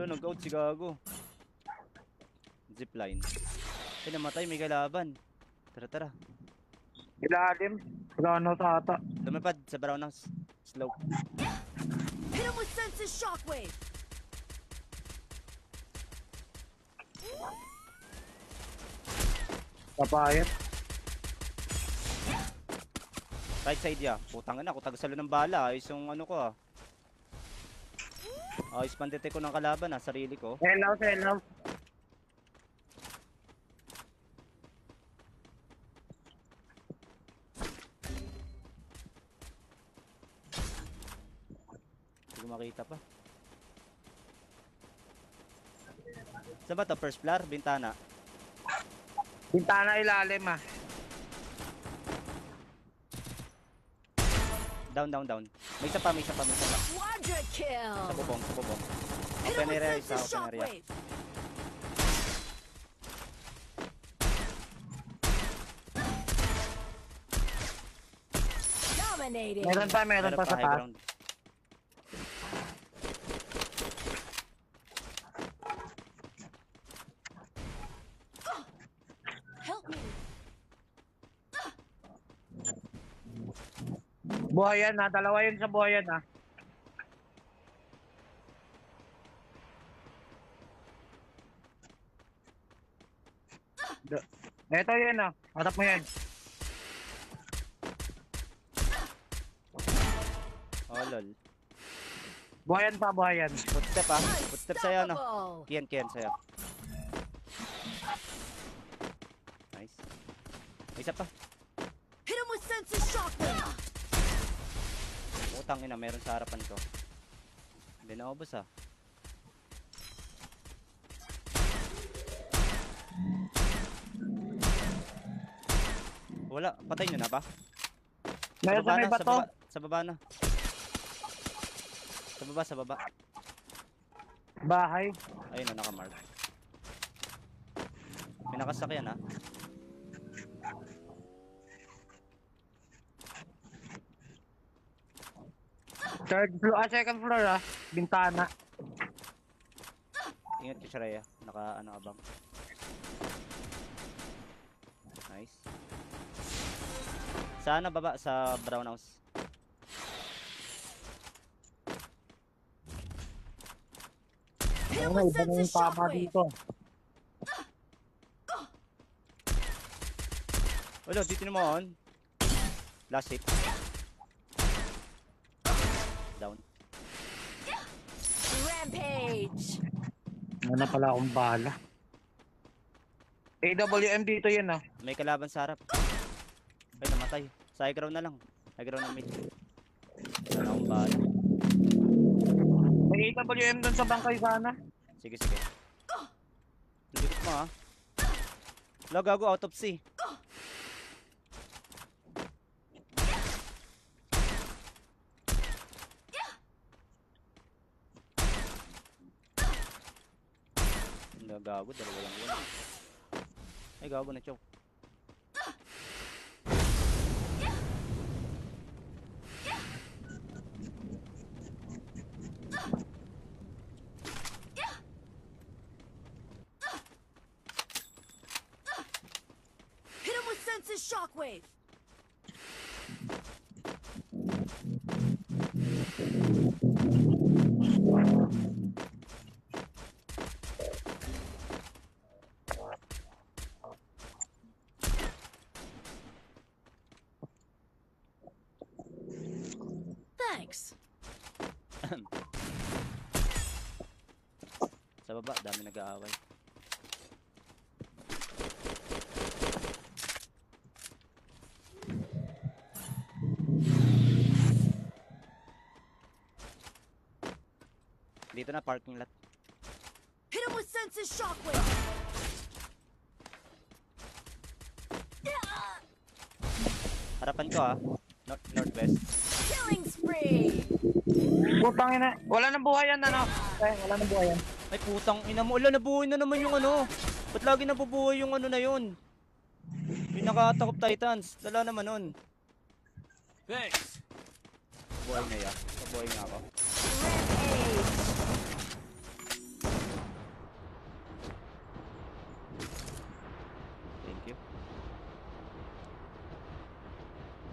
Wala, nag-out si Gago. Zipline. Ay, namatay, may kalaban. Tara, tara. Ilalim. Brown house ata. Lumipad sa brown house. Slope. Hit him with senses shockwave. Papayat. Right side ya. Putang ina, ako tagasalo ng bala. Ayos yung ano ko ah. Ayos pandete ko ng kalaban ah, sarili ko. Hello, hello. Hindi ko makita pa. Saan ba to? First floor? Bintana? Bintana ilalim ah. Down, down, down. May isa pa, may isa pa, may isa pa. Quadra kill. Sa bubong, sa bubong. Hit him Open with area, isa senses open area. shockwave. Dominating. Meron pa sa high taas. ground. Help me. Buhayan ah. Dalawa yun sa buhayan ah. Eto yun ah. Harap mo yan. Oh, lol. Buhayan pa, buhayan. Footstep ah. Footstep sa'yo, no? Unstoppable. Kian, Kian, sa'yo. Nice. May isa pa. Hit him with senses shockwave. Utang ina, meron sa harapan ko. Hindi na ubos ah. Wala, patay nyo na ba? Meron sa may sa bato. baba, sa baba na. Sa baba, sa baba. Bahay. Ayun na, nakamark. May nakasakyan ah. Third floor, second floor ah. Bintana. Ingat ko siya Rhea. Naka ano abang. Nice. Sana baba sa brown house. Hit him Ano, with iba na yung senses tama shockwave. dito. Wala, dito naman. Last hit. Down. Rampage. Ano pala akong bala. AWM dito yun ah. May kalaban sa harap. Ay, namatay. Sa high ground na lang. High ground ng mid. Wala akong bahala. May AWM dun sa bangkay sana. Sige, sige. Likot mo ha. Wala, gago, autopsy. Wala, gago, dalawa lang yun. Ay, gago na choke. Hit him with senses shockwave. Thanks. Sa baba, dami nag-aaway. Dito na parking lot. Hit him with senses shockwave. Harapan ko ah. Northwest. Killing spree. Putang ina. Wala nang buhayan ano. Wala nang buhayan. Ay putang ina mo. Ala, nabuhay na naman yung ano. Ba't lagi nabubuhay yung ano na yun? Yung naka-Attack of Titans. Dala naman nun. Thanks. Buhay na yan. Mabuhay nga ako. Rampage.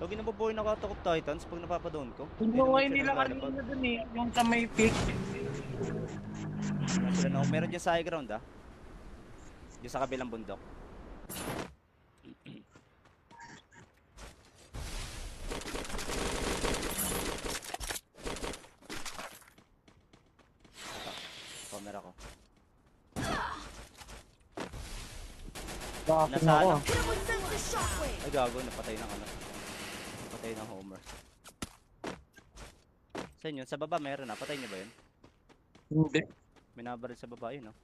Lagi nabubuhay nakatakop Titans pag napapadown ko. Pinuhay Hindi nila naman sila kanina dun eh. Yung sa may peak. Wala sila na. Meron dyan sa high ground ah. Dyan sa kabilang bundok. Camera ko. Bakit Nasa ako? ano? Hit him with sense of shockwave. Ay gago, napatay ng ano. Napatay ng Homer. Sa inyo, sa baba meron na. Patay niyo ba yun? Hindi. May nabaril sa baba yun, no?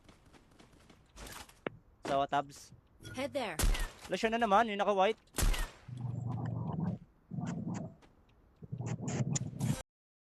Sa tabs. Head there. Lasyon na naman, yung naka-white.